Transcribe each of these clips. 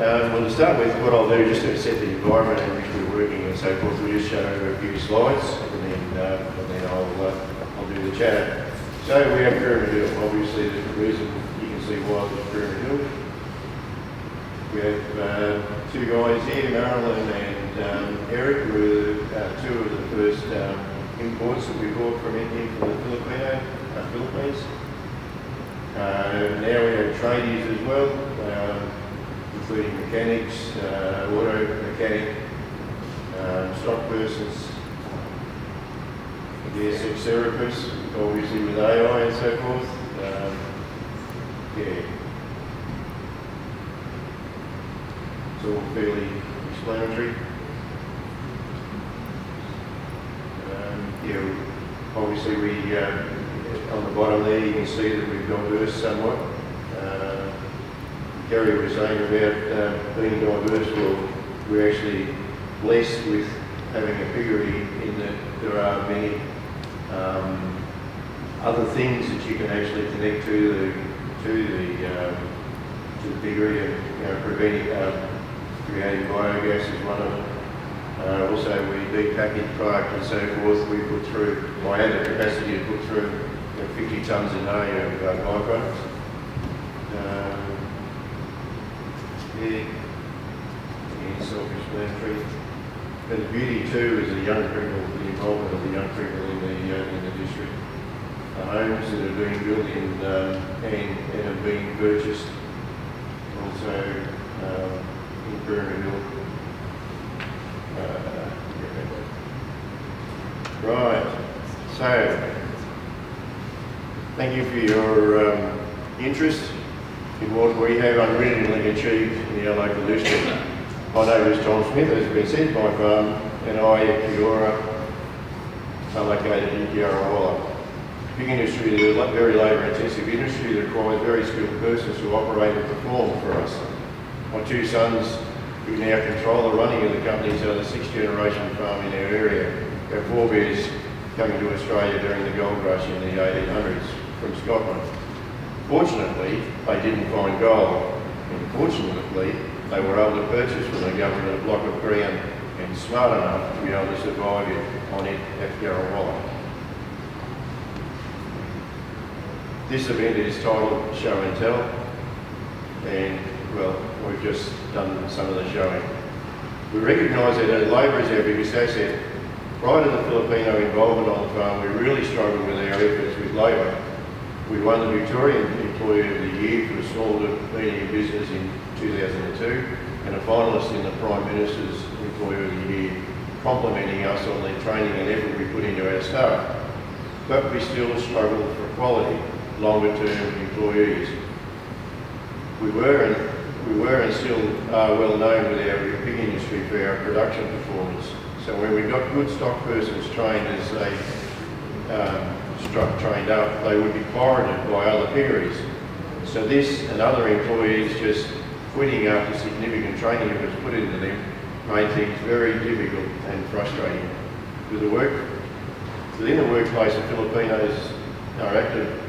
well, to start with, what I'll do, just to set the environment in which we're working and so forth, we'll just show a few slides, and then I'll do the chat. So we have Pyramid Hill. Obviously, there's a reason you can see why there's Pyramid Hill. We have two guys here, Marilyn and Eric, who were two of the first imports that we brought from India for the Philippines. Now we have tradies as well, including mechanics, auto mechanic, stock persons, sex therapists, obviously with AI and so forth. Yeah. It's all fairly explanatory. Yeah, obviously we, on the bottom there you can see that we've diverse somewhat. Gary was saying about being diverse. Well, we're actually blessed with having a piggery in that there are many other things that you can actually connect to the piggery, and creating biogas is one of them. Also, we depackage product and so forth. We put through, I had the capacity to put through 50 tonnes a day of byproducts. Self-explanatory. But the beauty too is the young people, the involvement of the young people in the district. The homes that are being built and are being purchased, also in Pyramid Hill. Right, so thank you for your interest in what we have unwittingly achieved in our local district. My name is Tom Smith, as has been said. My farm and I at Kiora are located in Kiarawalla. Pig industry is a very labour-intensive industry that requires very skilled persons to operate and perform for us. My two sons, who now control the running of the companies, are the sixth generation farm in our area. Our forebears coming to Australia during the gold rush in the 1800s from Scotland. Fortunately, they didn't find gold, and fortunately, they were able to purchase from the government a block of ground and smart enough to be able to survive on it at Kiarawalla. This event is titled Show and Tell, and well, we've just done some of the showing. We recognise that labour is our biggest asset. Prior to the Filipino involvement on the farm, we really struggled with our efforts with labour. We won the Victorian Employee of the Year for the small to medium business in 2002 and a finalist in the Prime Minister's Employee of the Year, complimenting us on the training and effort we put into our staff. But we still struggled for quality, longer term employees. We were and still are well known with our pig industry for our production performance. So when we got good stock persons trained as they trained up, they would be pirated by other piggeries. So this and other employees just quitting after significant training was put into them made things very difficult and frustrating. Within the workplace, the Filipinos are active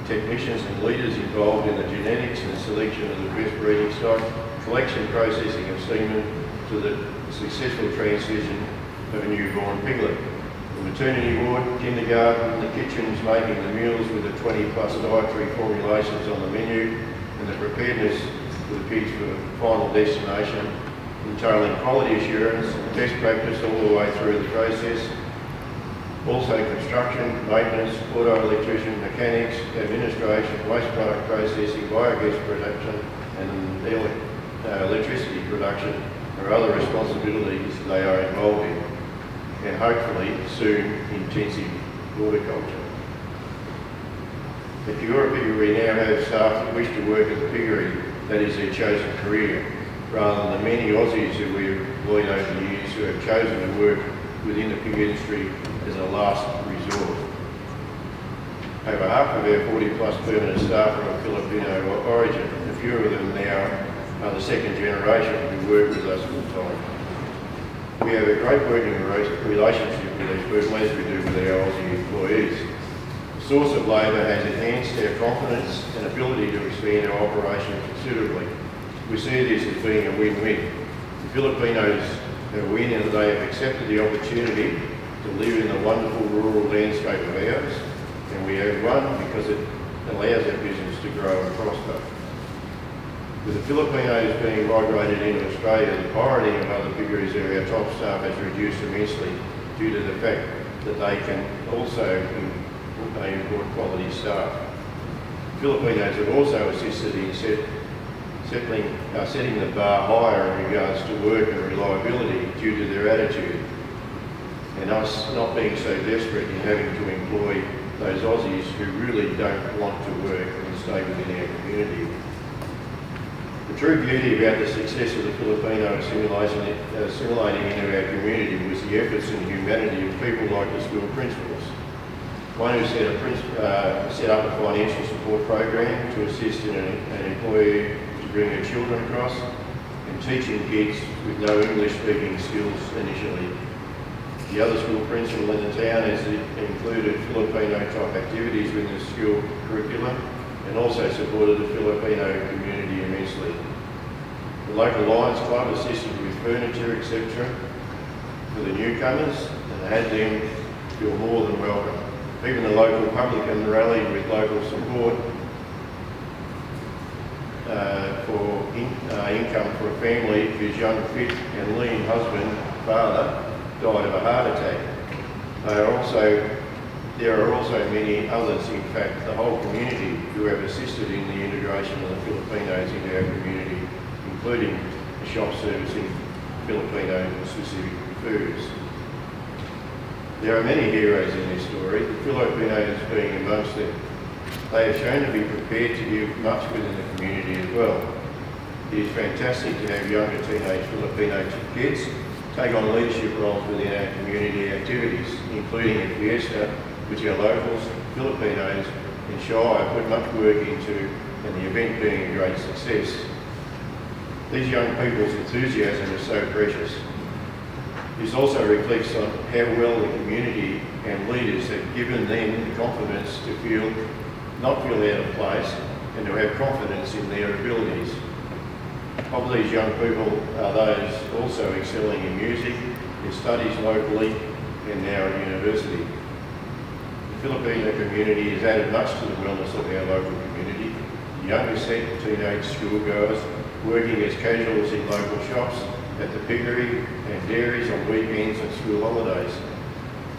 technicians and leaders involved in the genetics and selection of the best breeding stock, collection, processing of semen to the successful transition of a newborn piglet. The maternity ward, kindergarten, the kitchens making the meals with the 20 plus dietary formulations on the menu, and the preparedness for the pigs for the final destination, entailing quality assurance, best practice all the way through the process. Also construction, maintenance, auto electrician, mechanics, administration, waste product processing, biogas production and electricity production are other responsibilities they are involved in, and hopefully soon intensive horticulture. If you're a piggery now have staff that wish to work at the piggery, that is their chosen career, rather than the many Aussies who we've employed over the years who have chosen to work within the pig industry as a last resort. Over half of our 40 plus permanent staff are of Filipino origin. A few of them now are the second generation who work with us full time. We have a great working relationship with these people as we do with our Aussie employees. The source of labour has enhanced our confidence and ability to expand our operation considerably. We see this as being a win-win. The Filipinos are winning in that they have accepted the opportunity to live in the wonderful rural landscape of ours, and we have won because it allows our business to grow and prosper. With the Filipinos being migrated into Australia, the pirating of other piggeries of our top staff has reduced immensely due to the fact that they can also import quality staff. Filipinos have also assisted in setting the bar higher in regards to work and reliability due to their attitude, and us not being so desperate in having to employ those Aussies who really don't want to work and stay within our community. The true beauty about the success of the Filipino assimilating into our community was the efforts and humanity of people like the school principals. One who set up a financial support program to assist an employee to bring her children across, and teaching kids with no English speaking skills initially. The other school principal in the town has included Filipino type activities within the school curriculum, and also supported the Filipino community immensely. The local Lions Club assisted with furniture, etc. for the newcomers, and had them feel more than welcome. Even the local publican rallied with local support for income for a family whose young, fit and lean father, died of a heart attack. There are also many others, in fact, the whole community, who have assisted in the integration of the Filipinos into our community, including the shop servicing Filipino-specific foods. There are many heroes in this story, the Filipinos being amongst them. They have shown to be prepared to give much within the community as well. It is fantastic to have younger teenage Filipino kids take on leadership roles within our community activities, including at Fiesta, which our locals, Filipinos and Shire put much work into, and the event being a great success. These young people's enthusiasm is so precious. This also reflects on how well the community and leaders have given them the confidence to not feel out of place, and to have confidence in their abilities. Of these young people are those also excelling in music, in studies locally, and now at university. The Filipino community has added much to the wellness of our local community. The younger set, teenage schoolgoers, working as casuals in local shops, at the piggery and dairies on weekends and school holidays.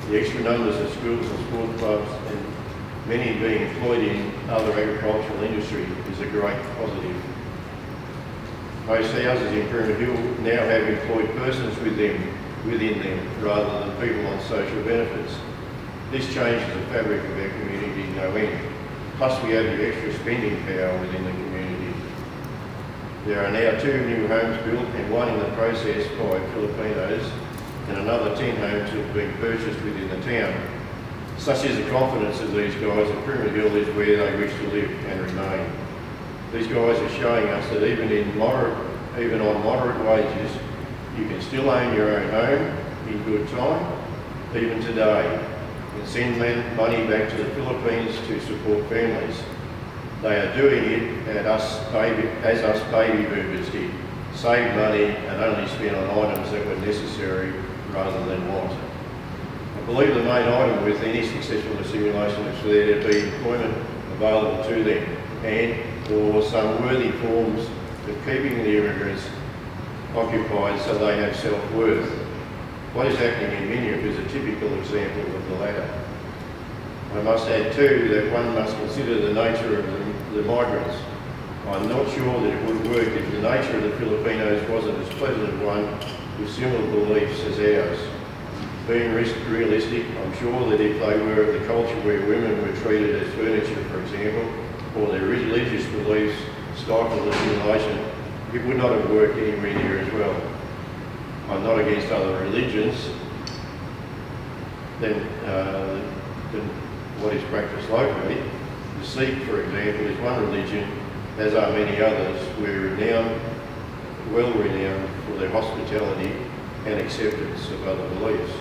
The extra numbers of schools and sport clubs, and many being employed in other agricultural industry, is a great positive. Most houses in Pyramid Hill now have employed persons within them, rather than people on social benefits. This changes the fabric of our community no end. Plus we have the extra spending power within the community. There are now 2 new homes built, and one in the process by Filipinos, and another 10 homes have been purchased within the town. Such is the confidence of these guys that Pyramid Hill is where they wish to live and remain. These guys are showing us that even on moderate wages, you can still own your own home in good time, even today, and send money back to the Philippines to support families. They are doing it as us baby boomers did, save money and only spend on items that were necessary rather than want. I believe the main item with any successful assimilation is for there to be employment available to them, and or some worthy forms of keeping the immigrants occupied so they have self-worth. What is happening in Minyip is a typical example of the latter. I must add too that one must consider the nature of the migrants. I'm not sure that it would work if the nature of the Filipinos wasn't as pleasant as one with similar beliefs as ours. Being realistic, I'm sure that if they were of the culture where women were treated as furniture, for example, or their religious beliefs stifled assimilation, it would not have worked anywhere near as well. I'm not against other religions than what is practiced locally. The Sikh, for example, is one religion, as are many others, well renowned for their hospitality and acceptance of other beliefs.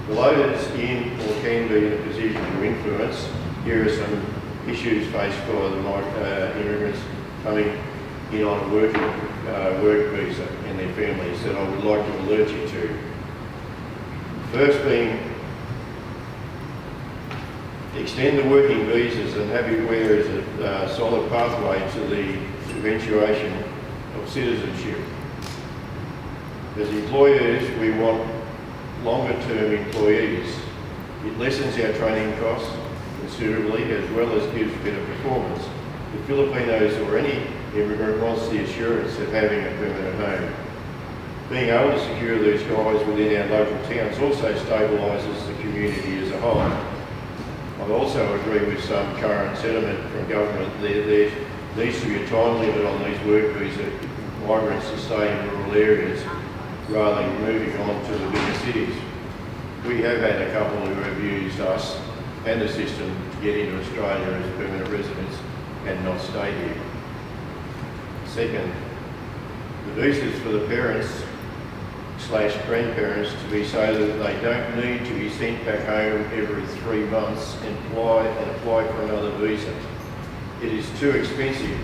The loaders in or can be in a position to influence. Here are some issues faced by the immigrants coming in on a work visa and their families that I would like to alert you to. First being, extend the working visas and have it where is a solid pathway to the eventuation of citizenship. As employers, we want longer term employees. It lessens our training costs considerably as well as gives better performance. The Filipinos or any immigrant wants the assurance of having a permanent home. Being able to secure these guys within our local towns also stabilises the community as a whole. I also agree with some current sentiment from government there needs to be a time limit on these work visa migrants to stay in rural areas rather than moving on to the bigger cities. We have had a couple who have used us and the system to get into Australia as permanent residents and not stay here. Second, the visas for the parents/grandparents to be so that they don't need to be sent back home every 3 months and apply for another visa. It is too expensive,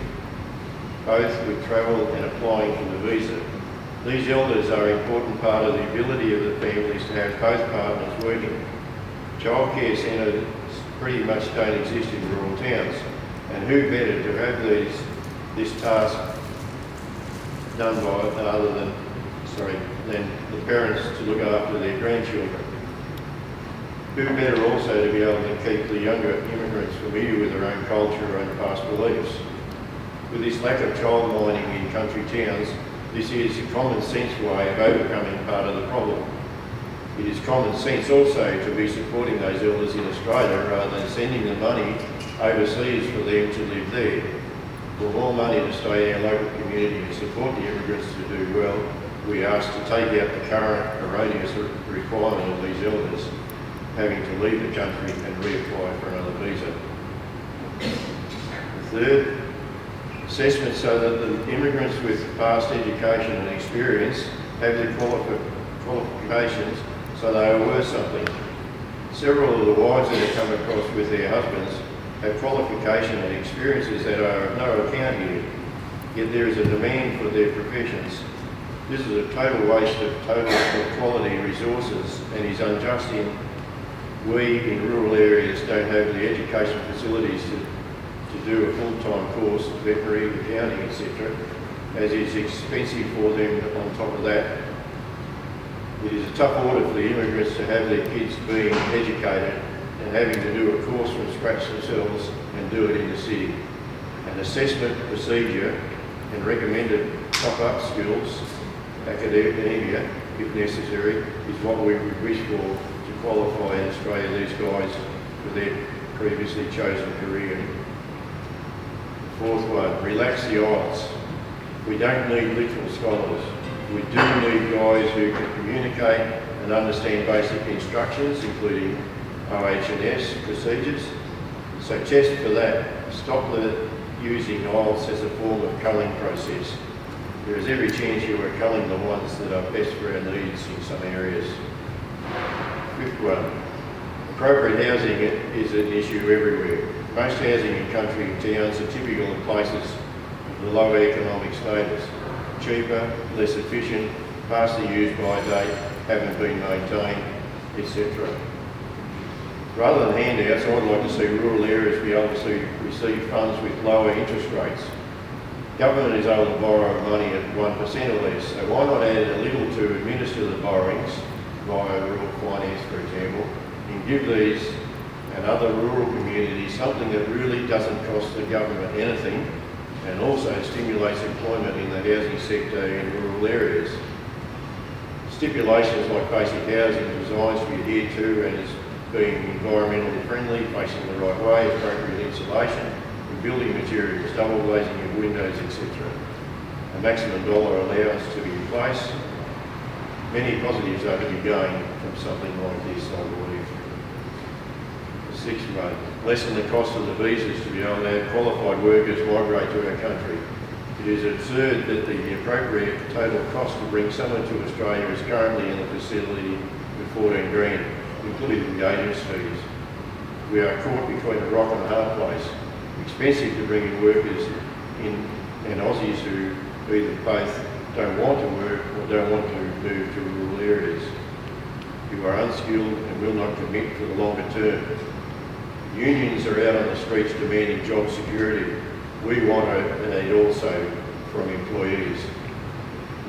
both with travel and applying for the visa. These elders are an important part of the ability of the families to have both partners working. Childcare centres pretty much don't exist in rural towns, and who better to have this task done by than the parents to look after their grandchildren. Who better also to be able to keep the younger immigrants familiar with their own culture and past beliefs. With this lack of child mining in country towns, this is a common sense way of overcoming part of the problem. It is common sense also to be supporting those elders in Australia rather than sending the money overseas for them to live there. For more money to stay in our local community and support the immigrants to do well, we ask to take out the current erroneous requirement of these elders having to leave the country and reapply for another visa. Third, assessment so that the immigrants with past education and experience have the qualifications so they are worth something. Several of the wives that have come across with their husbands have qualification and experiences that are of no account here, yet there is a demand for their professions. This is a total waste of quality resources and is unjust in we in rural areas don't have the education facilities to do a full-time course of veterinary, accounting, etc., as it's expensive for them on top of that. It is a tough order for the immigrants to have their kids being educated and having to do a course from scratch themselves and do it in the city. An assessment procedure and recommended top-up skills, academia, if necessary, is what we would wish for to qualify in Australia these guys for their previously chosen career. Fourth one, relax the IELTS. We don't need literal scholars. We do need guys who can communicate and understand basic instructions, including OH&S procedures. So test for that. Stop using IELTS as a form of culling process. There is every chance you are culling the ones that are best for our needs in some areas. Fifth one, appropriate housing is an issue everywhere. Most housing in country towns are typical of places with low economic status. Cheaper, less efficient, past the use-by date, haven't been maintained, etc. Rather than handouts, I would like to see rural areas be able to receive funds with lower interest rates. Government is able to borrow money at 1% or less, so why not add a little to administer the borrowings via rural finance, for example, and give these and other rural communities something that really doesn't cost the government anything and also stimulates employment in the housing sector in rural areas. Stipulations like basic housing designs to be adhered to and as being environmentally friendly, facing the right way, appropriate insulation, and building materials, double glazing of windows, etc. A maximum dollar allowance to be in place. Many positives are to be gained from something like this, I believe. The sixth one, lessen the cost of the visas to be able to have qualified workers migrate to our country. It is absurd that the appropriate total cost to bring someone to Australia is currently in the facility with 14 grand, including the agents fees. We are caught between a rock and a hard place. Expensive to bring in workers in and Aussies who either both don't want to work or don't want to move to rural areas, who are unskilled and will not commit for the longer term. Unions are out on the streets demanding job security. We want it also from employees.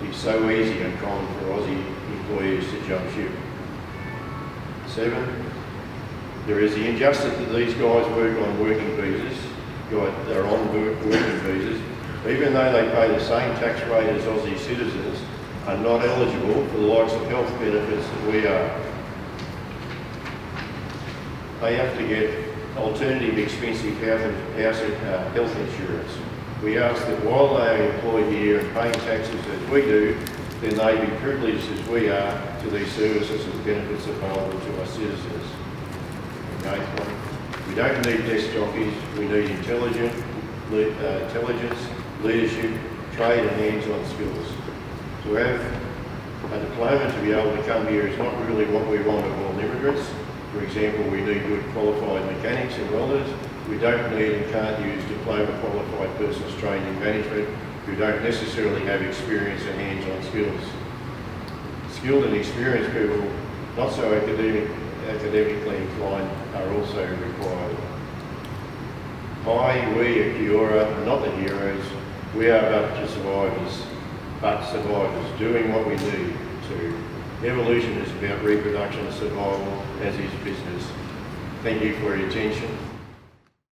It is so easy and common for Aussie employees to jump ship. 7, there is the injustice that these guys work on working visas, they're on working visas, even though they pay the same tax rate as Aussie citizens, are not eligible for the likes of health benefits that we are. They have to get alternative expensive health insurance. We ask that while they are employed here and paying taxes as we do, then they be privileged as we are to these services and benefits available to our citizens. And 8th one, we don't need desk jockeys, we need intelligence, leadership, trade and hands-on skills. To have a diploma to be able to come here is not really what we want of all immigrants. For example, we need good qualified mechanics and welders. We don't need and can't use diploma qualified persons trained in management who don't necessarily have experience and hands-on skills. Skilled and experienced people, not so academically inclined, are also required. We at Kiora are not the heroes. We are but survivors, doing what we need to. Evolution is about reproduction and survival, as is business. Thank you for your attention.